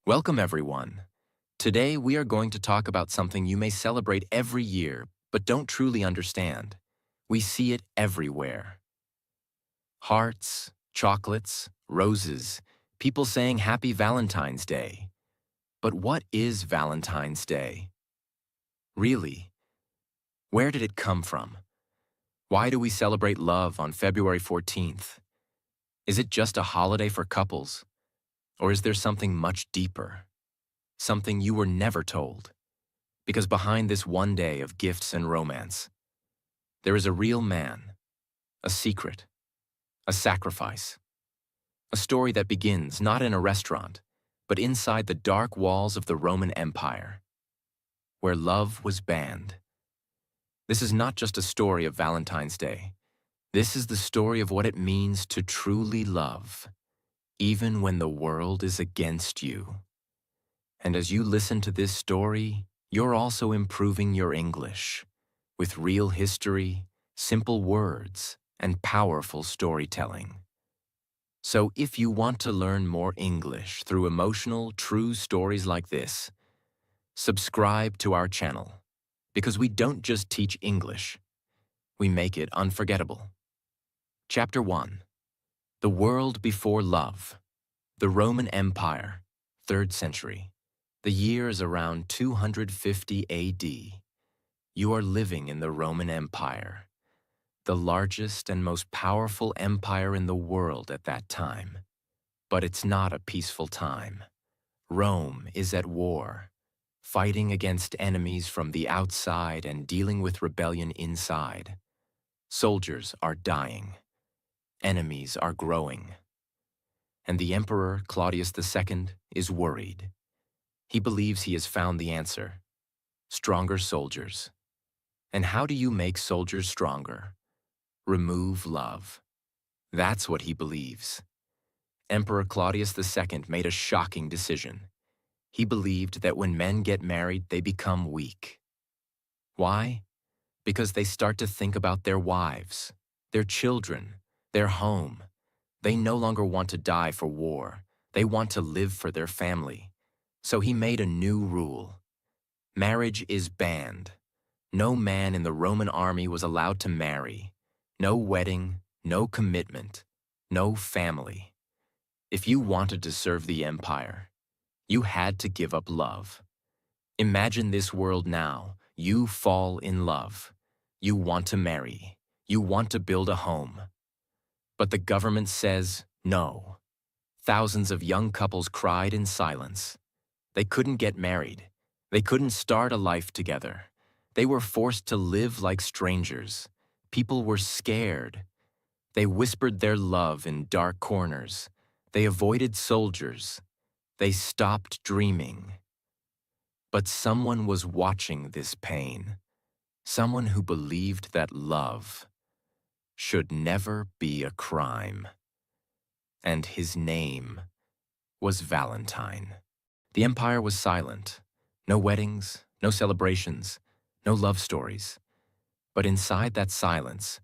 Welcome, everyone. Today, we are going to talk about something you may celebrate every year, but don't truly understand. We see it everywhere. Hearts, chocolates, roses, people saying Happy Valentine's Day. But what is Valentine's Day? Really? Where did it come from? Why do we celebrate love on February 14th? Is it just a holiday for couples? Or is there something much deeper? Something you were never told? Because behind this one day of gifts and romance, there is a real man, a secret, a sacrifice, a story that begins not in a restaurant, but inside the dark walls of the Roman Empire, where love was banned. This is not just a story of Valentine's Day. This is the story of what it means to truly love, even when the world is against you. And as you listen to this story, you're also improving your English with real history, simple words, and powerful storytelling. So if you want to learn more English through emotional, true stories like this, subscribe to our channel, because we don't just teach English, we make it unforgettable. Chapter 1. The World Before Love. The Roman Empire, 3rd century. The year is around 250 AD. You are living in the Roman Empire, the largest and most powerful empire in the world at that time. But it's not a peaceful time. Rome is at war, fighting against enemies from the outside and dealing with rebellion inside. Soldiers are dying. Enemies are growing. And the Emperor Claudius II is worried. He believes he has found the answer: stronger soldiers. And how do you make soldiers stronger? Remove love. That's what he believes. Emperor Claudius II made a shocking decision. He believed that when men get married, they become weak. Why? Because they start to think about their wives, their children, their home. They no longer want to die for war. They want to live for their family. So he made a new rule. Marriage is banned. No man in the Roman army was allowed to marry. No wedding, no commitment, no family. If you wanted to serve the empire, you had to give up love. Imagine this world now. You fall in love. You want to marry. You want to build a home. But the government says no. Thousands of young couples cried in silence. They couldn't get married. They couldn't start a life together. They were forced to live like strangers. People were scared. They whispered their love in dark corners. They avoided soldiers. They stopped dreaming. But someone was watching this pain. Someone who believed that love should never be a crime. And his name was Valentine. The empire was silent. No weddings, no celebrations, no love stories. But inside that silence,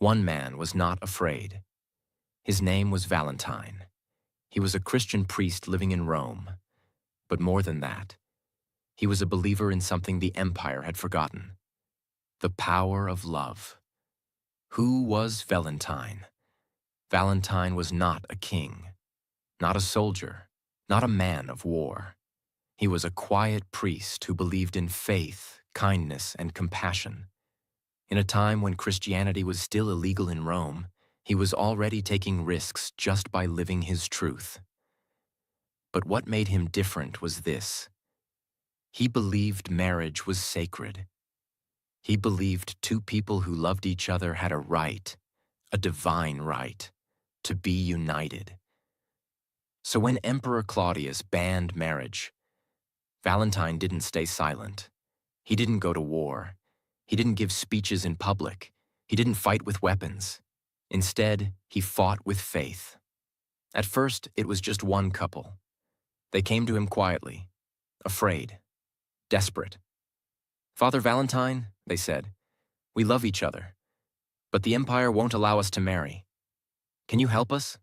one man was not afraid. His name was Valentine. He was a Christian priest living in Rome. But more than that, he was a believer in something the empire had forgotten: the power of love. Who was Valentine? Valentine was not a king, not a soldier, not a man of war. He was a quiet priest who believed in faith, kindness, and compassion. In a time when Christianity was still illegal in Rome, he was already taking risks just by living his truth. But what made him different was this: he believed marriage was sacred. He believed two people who loved each other had a right, a divine right, to be united. So when Emperor Claudius banned marriage, Valentine didn't stay silent. He didn't go to war. He didn't give speeches in public. He didn't fight with weapons. Instead, he fought with faith. At first, it was just one couple. They came to him quietly, afraid, desperate. "Father Valentine," they said, "we love each other, but the empire won't allow us to marry. Can you help us?"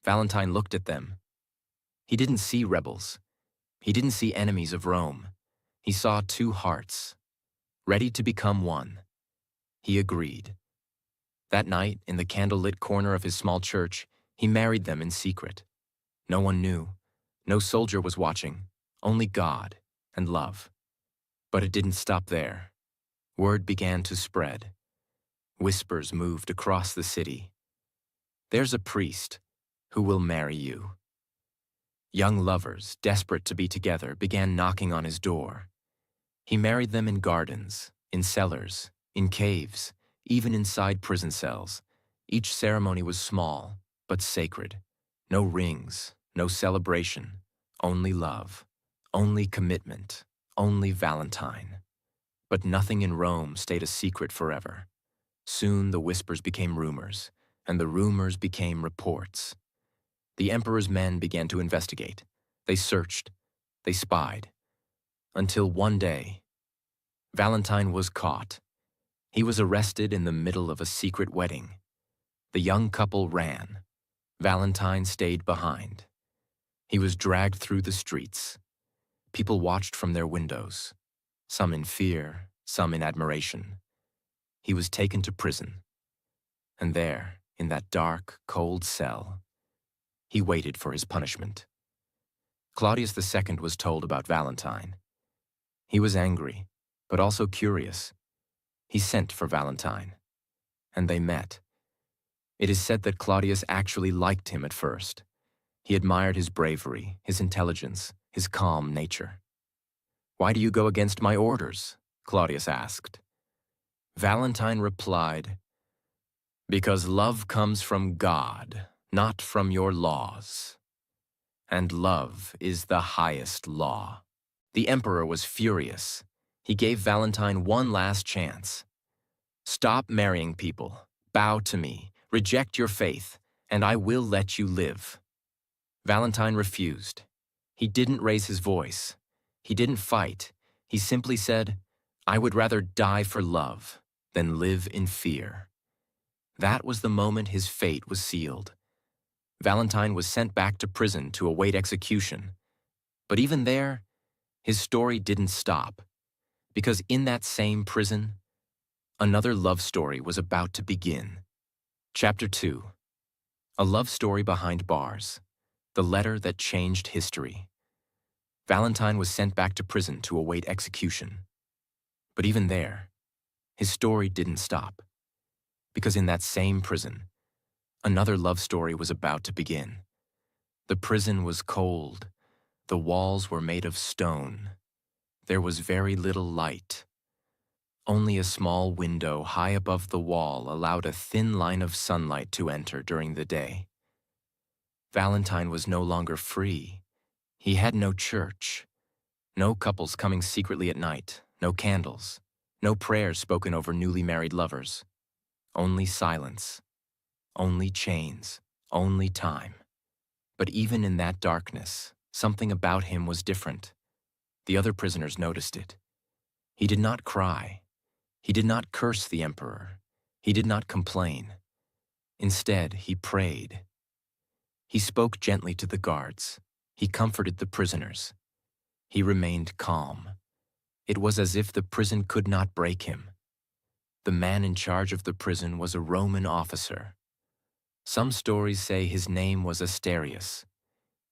Valentine looked at them. He didn't see rebels. He didn't see enemies of Rome. He saw two hearts, ready to become one. He agreed. That night, in the candlelit corner of his small church, he married them in secret. No one knew. No soldier was watching. Only God and love. But it didn't stop there. Word began to spread. Whispers moved across the city. There's a priest who will marry you. Young lovers, desperate to be together, began knocking on his door. He married them in gardens, in cellars, in caves, even inside prison cells. Each ceremony was small, but sacred. No rings, no celebration, only love, only commitment, only Valentine. But nothing in Rome stayed a secret forever. Soon the whispers became rumors, and the rumors became reports. The emperor's men began to investigate. They searched, they spied, until one day, Valentine was caught. He was arrested in the middle of a secret wedding. The young couple ran. Valentine stayed behind. He was dragged through the streets. People watched from their windows, some in fear, some in admiration. He was taken to prison. And there, in that dark, cold cell, he waited for his punishment. Claudius II was told about Valentine. He was angry, but also curious. He sent for Valentine, and they met. It is said that Claudius actually liked him at first. He admired his bravery, his intelligence, his calm nature. "Why do you go against my orders?" Claudius asked. Valentine replied, "Because love comes from God, not from your laws. And love is the highest law." The emperor was furious. He gave Valentine one last chance. "Stop marrying people, bow to me, reject your faith, and I will let you live." Valentine refused. He didn't raise his voice. He didn't fight. He simply said, "I would rather die for love than live in fear." That was the moment his fate was sealed. Valentine was sent back to prison to await execution. But even there, his story didn't stop, because in that same prison, another love story was about to begin. Chapter 2. A love story behind bars. The letter that changed history. Valentine was sent back to prison to await execution. But even there, his story didn't stop, because in that same prison, another love story was about to begin. The prison was cold. The walls were made of stone. There was very little light. Only a small window high above the wall allowed a thin line of sunlight to enter during the day. Valentine was no longer free. He had no church. No couples coming secretly at night. No candles. No prayers spoken over newly married lovers. Only silence. Only chains. Only time. But even in that darkness, something about him was different. The other prisoners noticed it. He did not cry. He did not curse the emperor. He did not complain. Instead, he prayed. He spoke gently to the guards. He comforted the prisoners. He remained calm. It was as if the prison could not break him. The man in charge of the prison was a Roman officer. Some stories say his name was Asterius.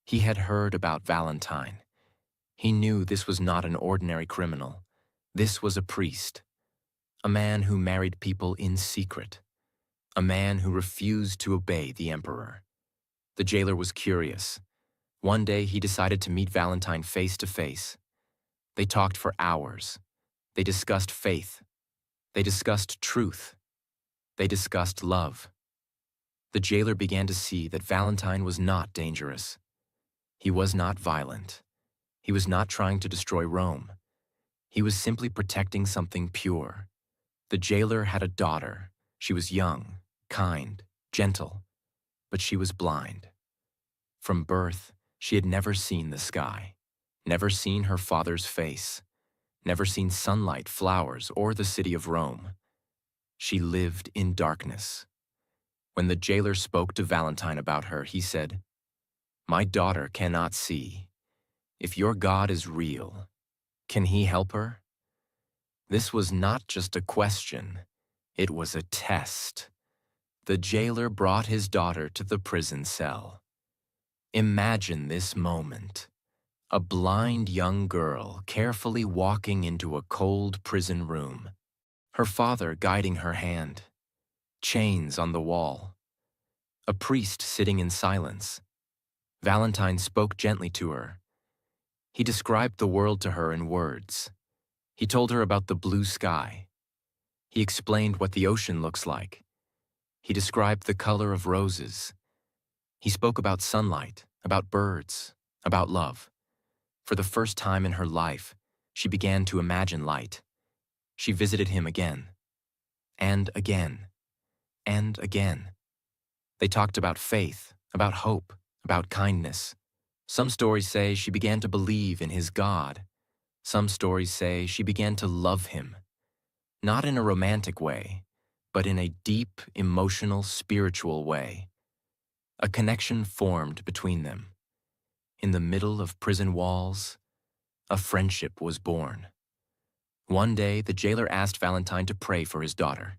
He had heard about Valentine. He knew this was not an ordinary criminal. This was a priest. A man who married people in secret. A man who refused to obey the emperor. The jailer was curious. One day he decided to meet Valentine face to face. They talked for hours. They discussed faith. They discussed truth. They discussed love. The jailer began to see that Valentine was not dangerous. He was not violent. He was not trying to destroy Rome. He was simply protecting something pure. The jailer had a daughter. She was young, kind, gentle, but she was blind. From birth, she had never seen the sky, never seen her father's face, never seen sunlight, flowers, or the city of Rome. She lived in darkness. When the jailer spoke to Valentine about her, he said, My daughter cannot see. If your God is real, can he help her? This was not just a question, it was a test. The jailer brought his daughter to the prison cell. Imagine this moment. A blind young girl carefully walking into a cold prison room, her father guiding her hand, chains on the wall, a priest sitting in silence. Valentine spoke gently to her. He described the world to her in words. He told her about the blue sky. He explained what the ocean looks like. He described the color of roses. He spoke about sunlight, about birds, about love. For the first time in her life, she began to imagine light. She visited him again, and again, and again. They talked about faith, about hope, about kindness. Some stories say she began to believe in his God. Some stories say she began to love him. Not in a romantic way, but in a deep, emotional, spiritual way. A connection formed between them. In the middle of prison walls, a friendship was born. One day, the jailer asked Valentine to pray for his daughter.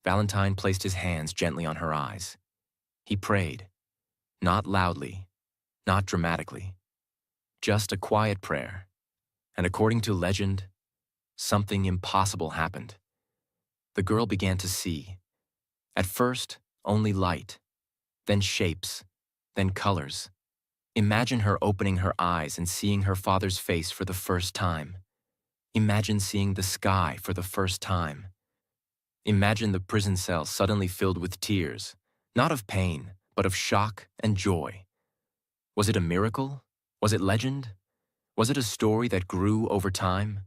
Valentine placed his hands gently on her eyes. He prayed, not loudly, not dramatically, just a quiet prayer. And according to legend, something impossible happened. The girl began to see. At first, only light, then shapes, then colors. Imagine her opening her eyes and seeing her father's face for the first time. Imagine seeing the sky for the first time. Imagine the prison cell suddenly filled with tears, not of pain, but of shock and joy. Was it a miracle? Was it legend? Was it a story that grew over time?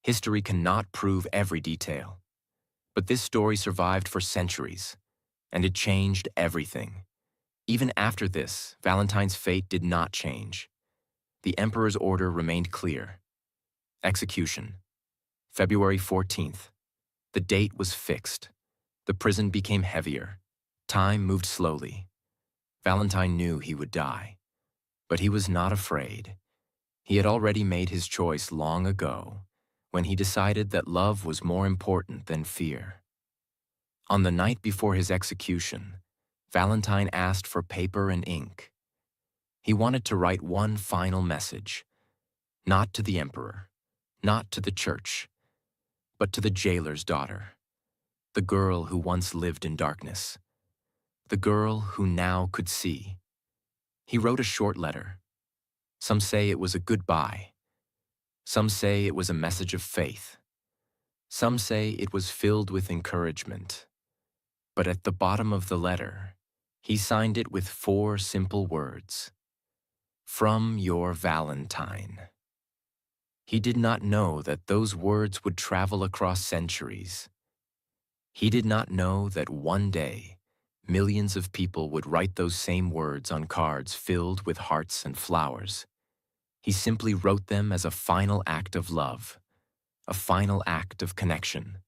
History cannot prove every detail. But this story survived for centuries, and it changed everything. Even after this, Valentine's fate did not change. The emperor's order remained clear. Execution, February 14th. The date was fixed. The prison became heavier. Time moved slowly. Valentine knew he would die. But he was not afraid. He had already made his choice long ago, when he decided that love was more important than fear. On the night before his execution, Valentine asked for paper and ink. He wanted to write one final message, not to the emperor, not to the church, but to the jailer's daughter, the girl who once lived in darkness, the girl who now could see. He wrote a short letter. Some say it was a goodbye. Some say it was a message of faith. Some say it was filled with encouragement. But at the bottom of the letter, he signed it with 4 simple words. From your Valentine. He did not know that those words would travel across centuries. He did not know that one day, millions of people would write those same words on cards filled with hearts and flowers. He simply wrote them as a final act of love, a final act of connection,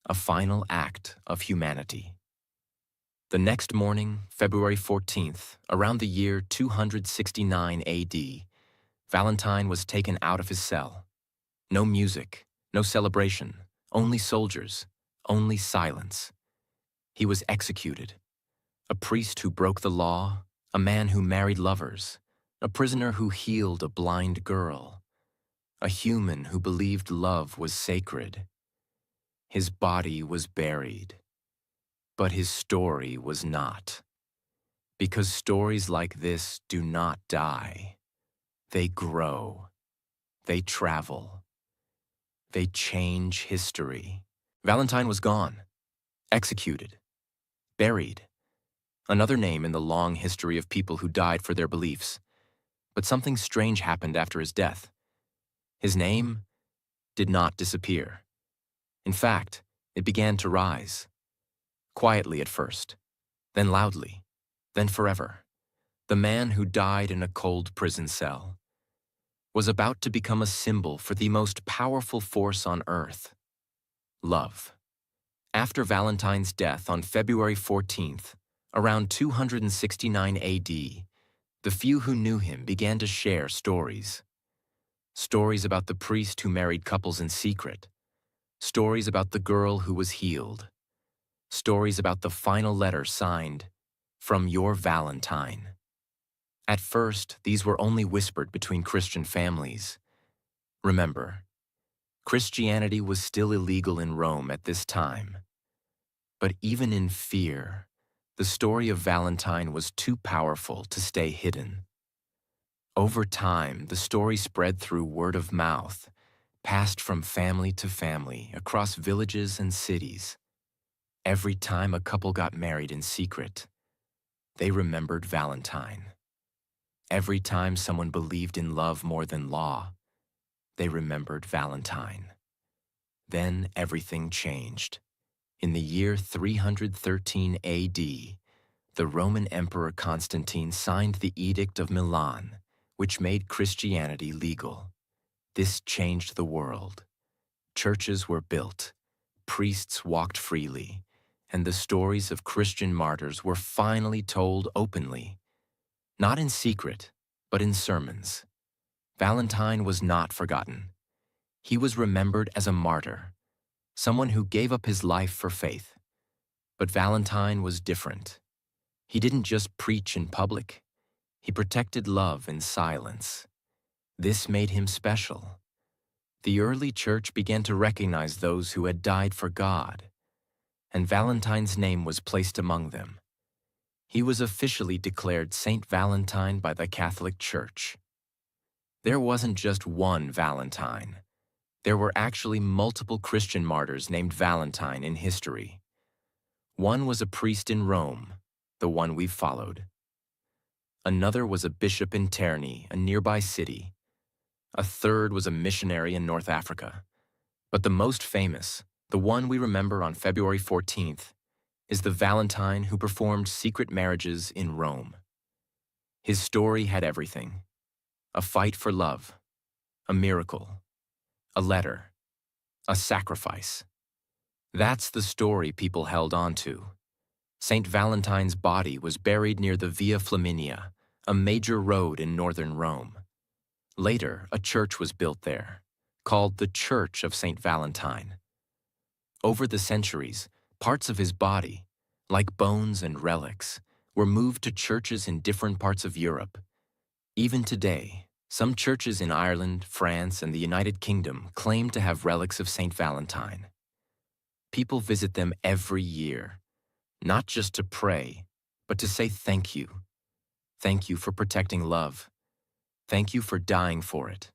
a final act of humanity. The next morning, February 14th, around the year 269 AD, Valentine was taken out of his cell. No music, no celebration, only soldiers, only silence. He was executed. A priest who broke the law, a man who married lovers, a prisoner who healed a blind girl, a human who believed love was sacred. His body was buried, but his story was not. Because stories like this do not die. They grow. They travel. They change history. Valentine was gone, executed, buried. Another name in the long history of people who died for their beliefs. But something strange happened after his death. His name did not disappear. In fact, it began to rise. Quietly at first, then loudly, then forever. The man who died in a cold prison cell was about to become a symbol for the most powerful force on earth, love. After Valentine's death on February 14th, around 269 AD, The few who knew him began to share stories. Stories about the priest who married couples in secret. Stories about the girl who was healed. Stories about the final letter signed, "From your Valentine." At first, these were only whispered between Christian families. Remember, Christianity was still illegal in Rome at this time. But even in fear, the story of Valentine was too powerful to stay hidden. Over time, the story spread through word of mouth, passed from family to family across villages and cities. Every time a couple got married in secret, they remembered Valentine. Every time someone believed in love more than law, they remembered Valentine. Then everything changed. In the year 313 AD, the Roman Emperor Constantine signed the Edict of Milan, which made Christianity legal. This changed the world. Churches were built, priests walked freely, and the stories of Christian martyrs were finally told openly. Not in secret, but in sermons. Valentine was not forgotten. He was remembered as a martyr, someone who gave up his life for faith. But Valentine was different. He didn't just preach in public. He protected love in silence. This made him special. The early church began to recognize those who had died for God, and Valentine's name was placed among them. He was officially declared Saint Valentine by the Catholic Church. There wasn't just one Valentine. There were actually multiple Christian martyrs named Valentine in history. One was a priest in Rome, the one we've followed. Another was a bishop in Terni, a nearby city. A third was a missionary in North Africa. But the most famous, the one we remember on February 14th, is the Valentine who performed secret marriages in Rome. His story had everything: a fight for love, a miracle, a letter, a sacrifice. That's the story people held on to. Saint Valentine's body was buried near the Via Flaminia, a major road in northern Rome. Later, a church was built there, called the Church of Saint Valentine. Over the centuries, parts of his body, like bones and relics, were moved to churches in different parts of Europe. Even today, some churches in Ireland, France, and the United Kingdom claim to have relics of Saint Valentine. People visit them every year, not just to pray, but to say thank you. Thank you for protecting love. Thank you for dying for it.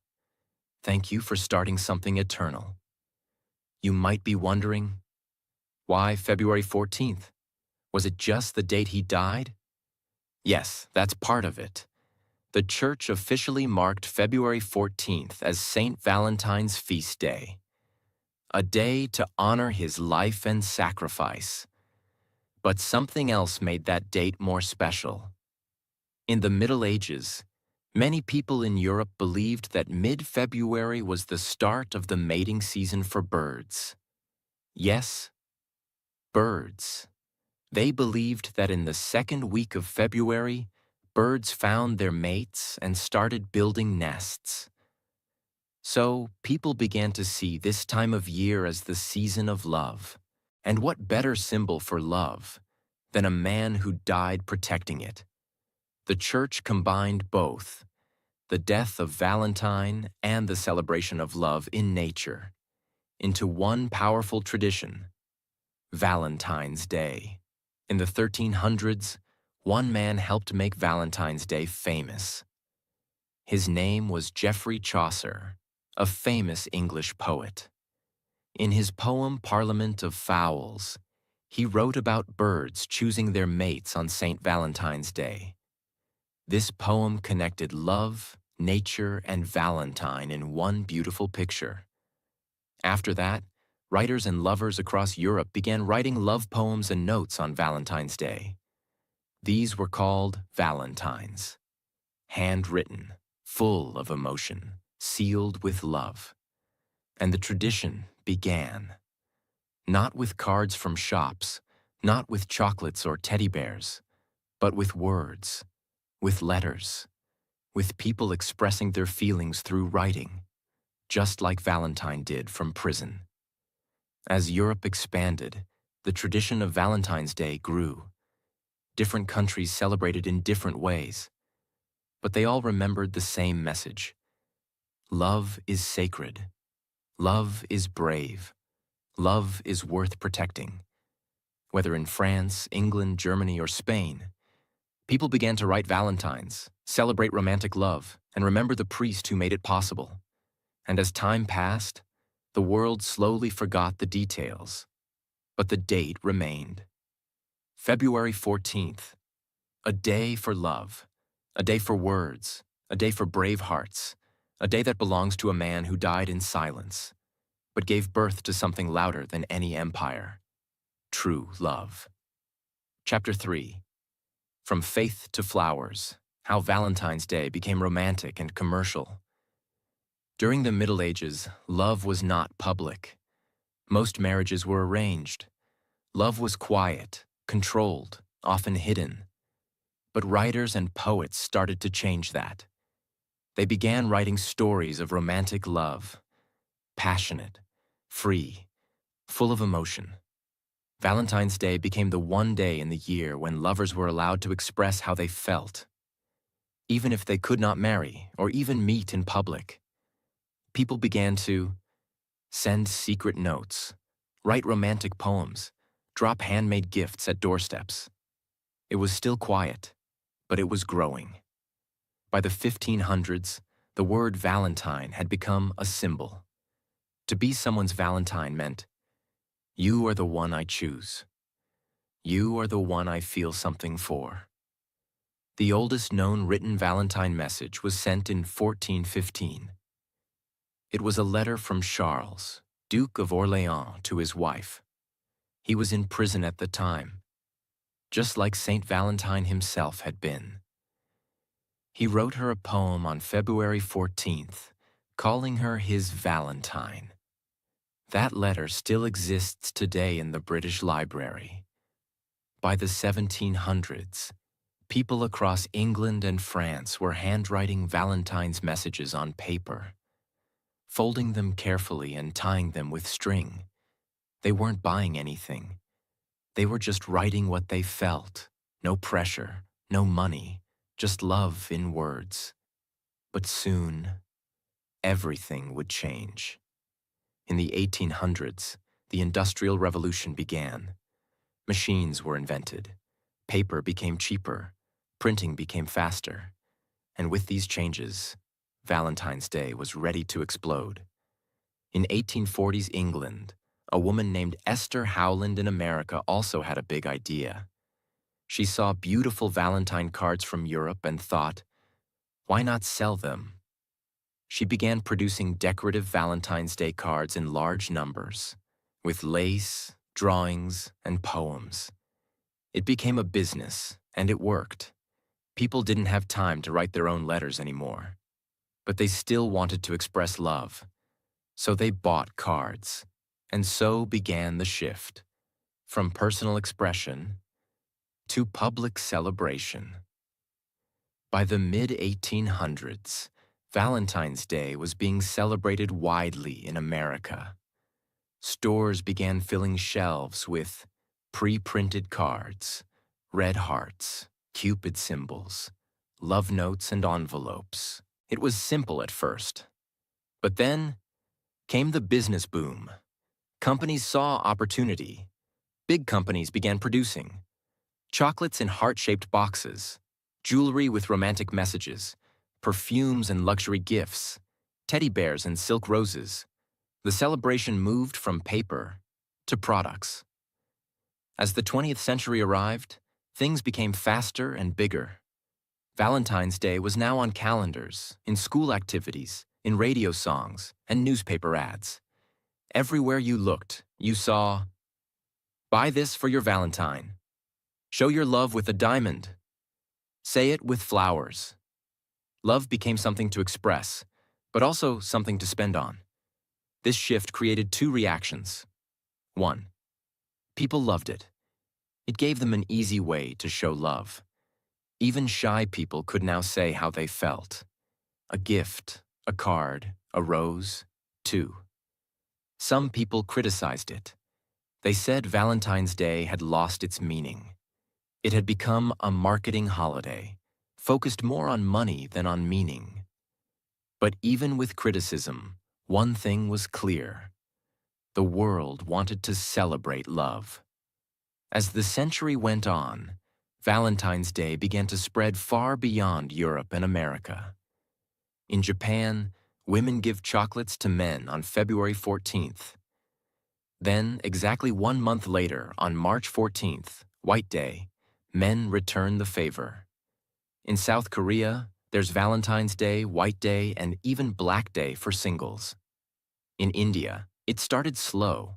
Thank you for starting something eternal. You might be wondering, why February 14th? Was it just the date he died? Yes, that's part of it. The church officially marked February 14th as Saint Valentine's feast day, a day to honor his life and sacrifice. But something else made that date more special. In the Middle Ages, many people in Europe believed that mid-February was the start of the mating season for birds. Yes, birds. They believed that in the second week of February, birds found their mates and started building nests. So people began to see this time of year as the season of love. And what better symbol for love than a man who died protecting it? The church combined both, the death of Valentine and the celebration of love in nature, into one powerful tradition: Valentine's Day. In the 1300s, one man helped make Valentine's Day famous. His name was Geoffrey Chaucer, a famous English poet. In his poem Parliament of Fowls, he wrote about birds choosing their mates on Saint Valentine's Day. This poem connected love, nature, and Valentine in one beautiful picture. After that, writers and lovers across Europe began writing love poems and notes on Valentine's Day. These were called Valentines, handwritten, full of emotion, sealed with love. And the tradition began. Not with cards from shops, not with chocolates or teddy bears, but with words. with letters, with people expressing their feelings through writing, just like Valentine did from prison. As Europe expanded, the tradition of Valentine's Day grew. Different countries celebrated in different ways, but they all remembered the same message. Love is sacred. Love is brave. Love is worth protecting. Whether in France, England, Germany, or Spain, people began to write valentines, celebrate romantic love, and remember the priest who made it possible. And as time passed, the world slowly forgot the details, but the date remained. February 14th, a day for love, a day for words, a day for brave hearts, a day that belongs to a man who died in silence, but gave birth to something louder than any empire: true love. Chapter 3. From Faith to Flowers: How Valentine's Day Became Romantic and Commercial. During the Middle Ages, love was not public. Most marriages were arranged. Love was quiet, controlled, often hidden. But writers and poets started to change that. They began writing stories of romantic love, passionate, free, full of emotion. Valentine's Day became the one day in the year when lovers were allowed to express how they felt. Even if they could not marry or even meet in public, people began to send secret notes, write romantic poems, drop handmade gifts at doorsteps. It was still quiet, but it was growing. By the 1500s, the word Valentine had become a symbol. To be someone's Valentine meant, you are the one I choose. You are the one I feel something for. The oldest known written Valentine message was sent in 1415. It was a letter from Charles, Duke of Orléans, to his wife. He was in prison at the time, just like Saint Valentine himself had been. He wrote her a poem on February 14th, calling her his Valentine. That letter still exists today in the British Library. By the 1700s, people across England and France were handwriting Valentine's messages on paper, folding them carefully and tying them with string. They weren't buying anything. They were just writing what they felt. No pressure, no money, just love in words. But soon, everything would change. In the 1800s, the Industrial Revolution began. Machines were invented. Paper became cheaper. Printing became faster. And with these changes, Valentine's Day was ready to explode. In 1840s England, a woman named Esther Howland in America also had a big idea. She saw beautiful Valentine cards from Europe and thought, why not sell them? She began producing decorative Valentine's Day cards in large numbers, with lace, drawings, and poems. It became a business, and it worked. People didn't have time to write their own letters anymore, but they still wanted to express love. So they bought cards, and so began the shift, from personal expression to public celebration. By the mid-1800s, Valentine's Day was being celebrated widely in America. Stores began filling shelves with pre-printed cards, red hearts, Cupid symbols, love notes, and envelopes. It was simple at first. But then came the business boom. Companies saw opportunity. Big companies began producing chocolates in heart-shaped boxes, jewelry with romantic messages, perfumes and luxury gifts, teddy bears and silk roses. The celebration moved from paper to products. As the 20th century arrived, things became faster and bigger. Valentine's Day was now on calendars, in school activities, in radio songs, and newspaper ads. Everywhere you looked, you saw, "Buy this for your Valentine. Show your love with a diamond. Say it with flowers." Love became something to express, but also something to spend on. This shift created two reactions. 1. People loved it. It gave them an easy way to show love. Even shy people could now say how they felt. A gift, a card, a rose, two. Some people criticized it. They said Valentine's Day had lost its meaning. It had become a marketing holiday, focused more on money than on meaning. But even with criticism, one thing was clear. The world wanted to celebrate love. As the century went on, Valentine's Day began to spread far beyond Europe and America. In Japan, women give chocolates to men on February 14th. Then, exactly 1 month later, on March 14th, White Day, men return the favor. In South Korea, there's Valentine's Day, White Day, and even Black Day for singles. In India, it started slow,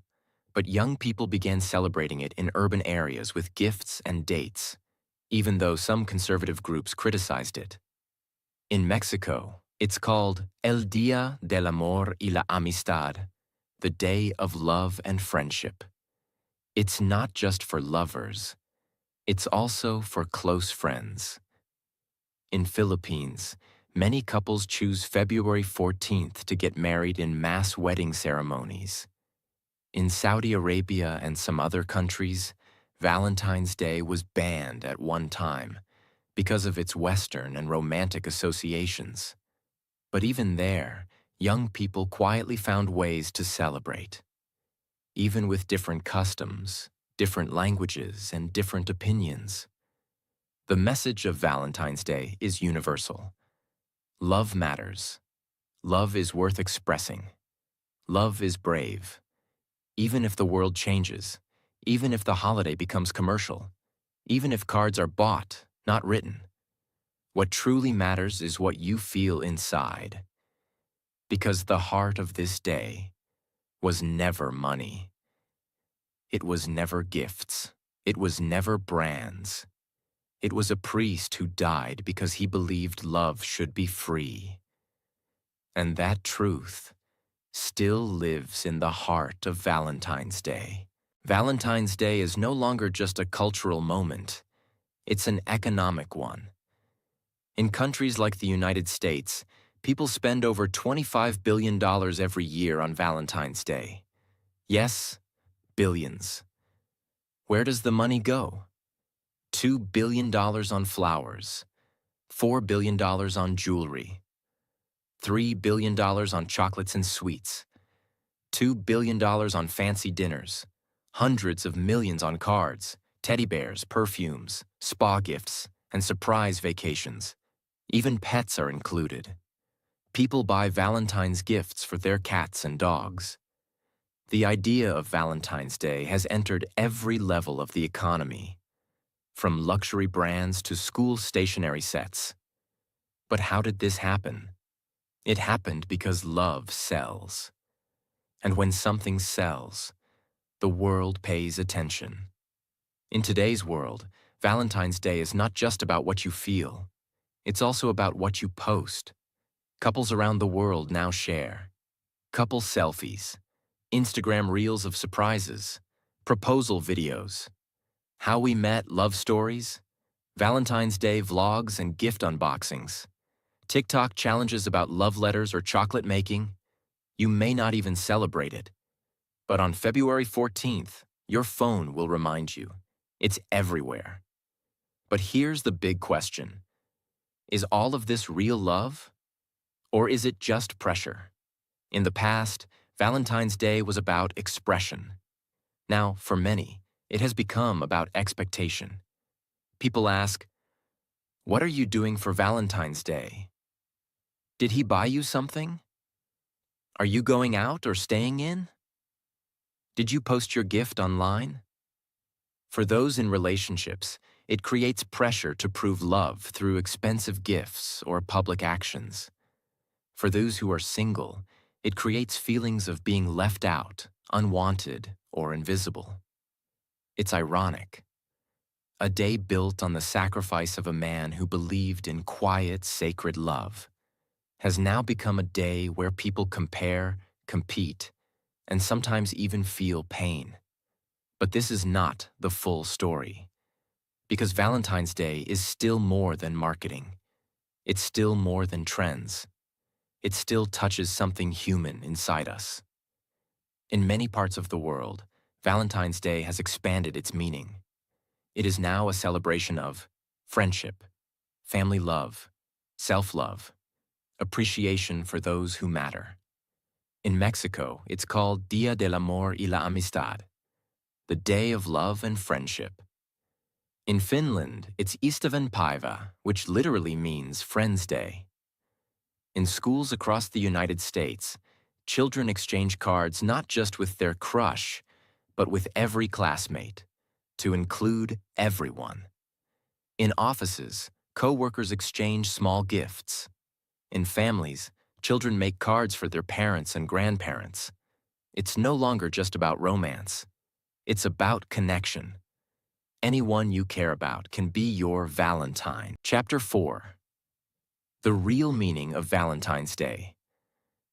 but young people began celebrating it in urban areas with gifts and dates, even though some conservative groups criticized it. In Mexico, it's called El Día del Amor y la Amistad, the Day of Love and Friendship. It's not just for lovers, it's also for close friends. In Philippines, many couples choose February 14th to get married in mass wedding ceremonies. In Saudi Arabia and some other countries, Valentine's Day was banned at one time because of its Western and romantic associations. But even there, young people quietly found ways to celebrate. Even with different customs, different languages, and different opinions. The message of Valentine's Day is universal. Love matters. Love is worth expressing. Love is brave. Even if the world changes, even if the holiday becomes commercial, even if cards are bought, not written, what truly matters is what you feel inside. Because the heart of this day was never money. It was never gifts. It was never brands. It was a priest who died because he believed love should be free. And that truth still lives in the heart of Valentine's Day. Valentine's Day is no longer just a cultural moment. It's an economic one. In countries like the United States, people spend over $25 billion every year on Valentine's Day. Yes, billions. Where does the money go? $2 billion on flowers, $4 billion on jewelry, $3 billion on chocolates and sweets, $2 billion on fancy dinners, hundreds of millions on cards, teddy bears, perfumes, spa gifts, and surprise vacations. Even pets are included. People buy Valentine's gifts for their cats and dogs. The idea of Valentine's Day has entered every level of the economy, from luxury brands to school stationery sets. But how did this happen? It happened because love sells. And when something sells, the world pays attention. In today's world, Valentine's Day is not just about what you feel. It's also about what you post. Couples around the world now share couple selfies, Instagram reels of surprises, proposal videos, how we met love stories, Valentine's Day vlogs and gift unboxings, TikTok challenges about love letters or chocolate making. You may not even celebrate it. But on February 14th, your phone will remind you. It's everywhere. But here's the big question. Is all of this real love? Or is it just pressure? In the past, Valentine's Day was about expression. Now, for many, it has become about expectation. People ask, "What are you doing for Valentine's Day? Did he buy you something? Are you going out or staying in? Did you post your gift online?" For those in relationships, it creates pressure to prove love through expensive gifts or public actions. For those who are single, it creates feelings of being left out, unwanted, or invisible. It's ironic. A day built on the sacrifice of a man who believed in quiet, sacred love has now become a day where people compare, compete, and sometimes even feel pain. But this is not the full story. Because Valentine's Day is still more than marketing. It's still more than trends. It still touches something human inside us. In many parts of the world, Valentine's Day has expanded its meaning. It is now a celebration of friendship, family love, self-love, appreciation for those who matter. In Mexico, it's called Día del Amor y la Amistad, the Day of Love and Friendship. In Finland, it's Ystävänpäivä, which literally means Friends' Day. In schools across the United States, children exchange cards not just with their crush, but with every classmate, to include everyone. In offices, co-workers exchange small gifts. In families, children make cards for their parents and grandparents. It's no longer just about romance. It's about connection. Anyone you care about can be your Valentine. Chapter 4. The real meaning of Valentine's Day.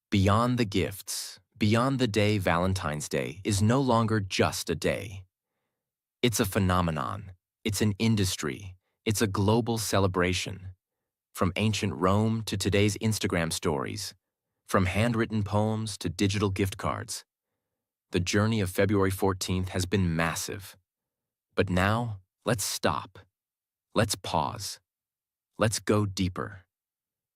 Beyond the gifts, beyond the day Valentine's Day is no longer just a day. It's a phenomenon. It's an industry. It's a global celebration. From ancient Rome to today's Instagram stories, from handwritten poems to digital gift cards. The journey of February 14th has been massive. But now, let's stop. Let's pause. Let's go deeper.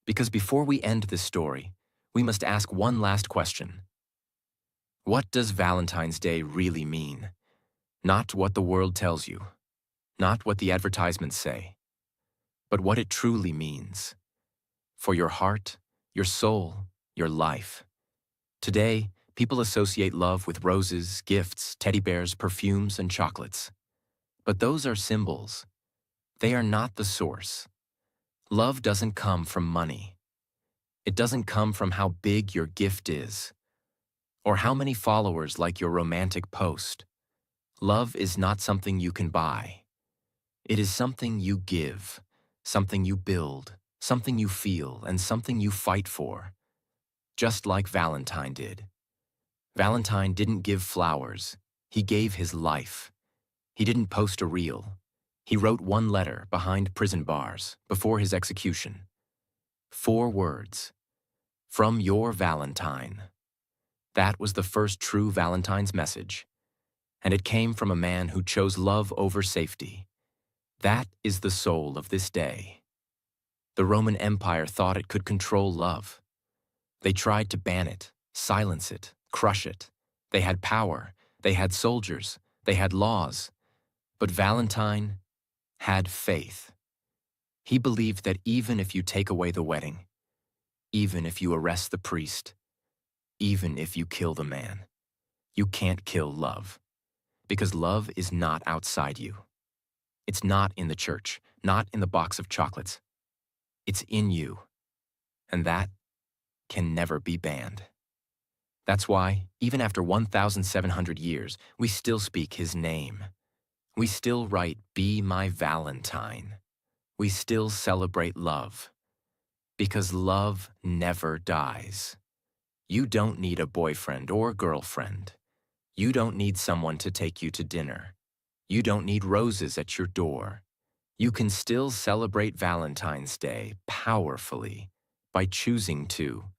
Because before we end this story, we must ask one last question. What does Valentine's Day really mean? Not what the world tells you, not what the advertisements say, but what it truly means. For your heart, your soul, your life. Today, people associate love with roses, gifts, teddy bears, perfumes, and chocolates. But those are symbols. They are not the source. Love doesn't come from money. It doesn't come from how big your gift is, or how many followers like your romantic post. Love is not something you can buy. It is something you give, something you build, something you feel, and something you fight for. Just like Valentine did. Valentine didn't give flowers. He gave his life. He didn't post a reel. He wrote one letter behind prison bars before his execution. 4 words. From your Valentine. That was the first true Valentine's message. And it came from a man who chose love over safety. That is the soul of this day. The Roman Empire thought it could control love. They tried to ban it, silence it, crush it. They had power, they had soldiers, they had laws. But Valentine had faith. He believed that even if you take away the wedding, even if you arrest the priest, even if you kill the man, you can't kill love. Because love is not outside you. It's not in the church, not in the box of chocolates. It's in you. And that can never be banned. That's why, even after 1,700 years, we still speak his name. We still write, "Be my Valentine." We still celebrate love. Because love never dies. You don't need a boyfriend or girlfriend. You don't need someone to take you to dinner. You don't need roses at your door. You can still celebrate Valentine's Day powerfully by choosing to.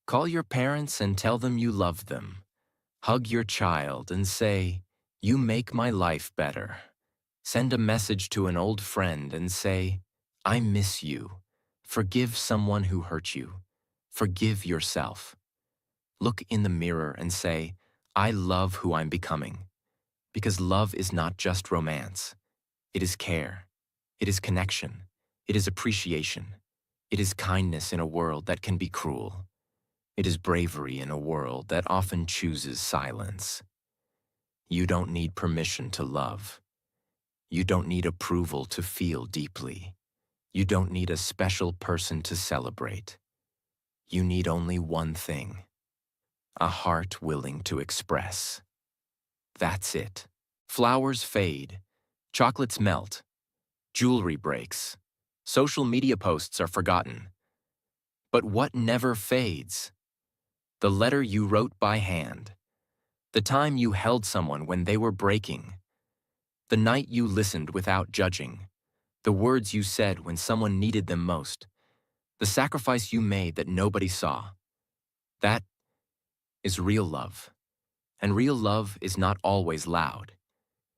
Call your parents and tell them you love them. Hug your child and say, "You make my life better." Send a message to an old friend and say, "I miss you." Forgive someone who hurt you. Forgive yourself. Look in the mirror and say, "I love who I'm becoming." Because love is not just romance. It is care. It is connection. It is appreciation. It is kindness in a world that can be cruel. It is bravery in a world that often chooses silence. You don't need permission to love. You don't need approval to feel deeply. You don't need a special person to celebrate. You need only one thing: a heart willing to express. That's it. Flowers fade. Chocolates melt. Jewelry breaks. Social media posts are forgotten. But what never fades? The letter you wrote by hand. The time you held someone when they were breaking. The night you listened without judging, the words you said when someone needed them most, the sacrifice you made that nobody saw. That is real love. And real love is not always loud.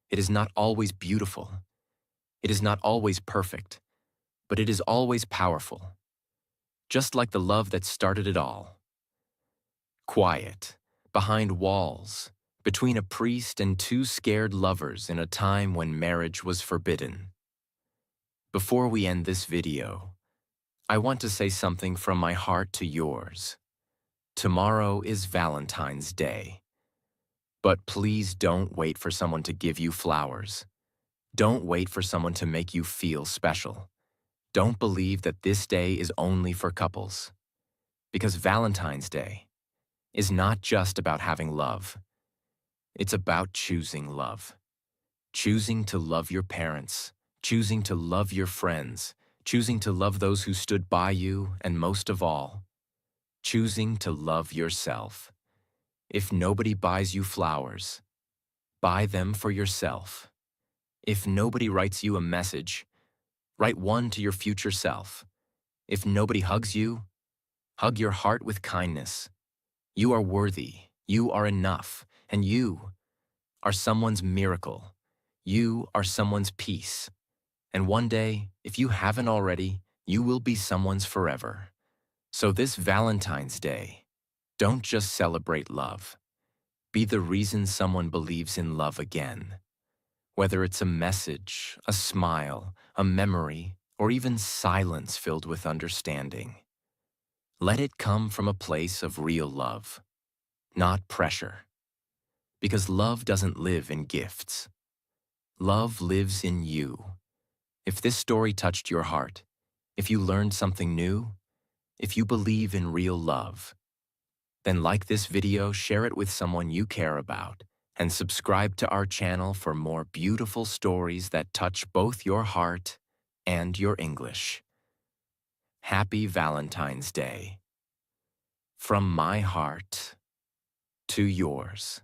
It is not always beautiful. It is not always perfect, but it is always powerful. Just like the love that started it all. Quiet, behind walls, between a priest and two scared lovers in a time when marriage was forbidden. Before we end this video, I want to say something from my heart to yours. Tomorrow is Valentine's Day. But please don't wait for someone to give you flowers. Don't wait for someone to make you feel special. Don't believe that this day is only for couples. Because Valentine's Day is not just about having love. It's about choosing love. Choosing to love your parents, choosing to love your friends, choosing to love those who stood by you, and most of all, choosing to love yourself. If nobody buys you flowers, buy them for yourself. If nobody writes you a message, write one to your future self. If nobody hugs you, hug your heart with kindness. You are worthy, you are enough, and you are someone's miracle. You are someone's peace. And one day, if you haven't already, you will be someone's forever. So this Valentine's Day, don't just celebrate love. Be the reason someone believes in love again. Whether it's a message, a smile, a memory, or even silence filled with understanding. Let it come from a place of real love, not pressure. Because love doesn't live in gifts. Love lives in you. If this story touched your heart, if you learned something new, if you believe in real love, then like this video, share it with someone you care about, and subscribe to our channel for more beautiful stories that touch both your heart and your English. Happy Valentine's Day. From my heart to yours.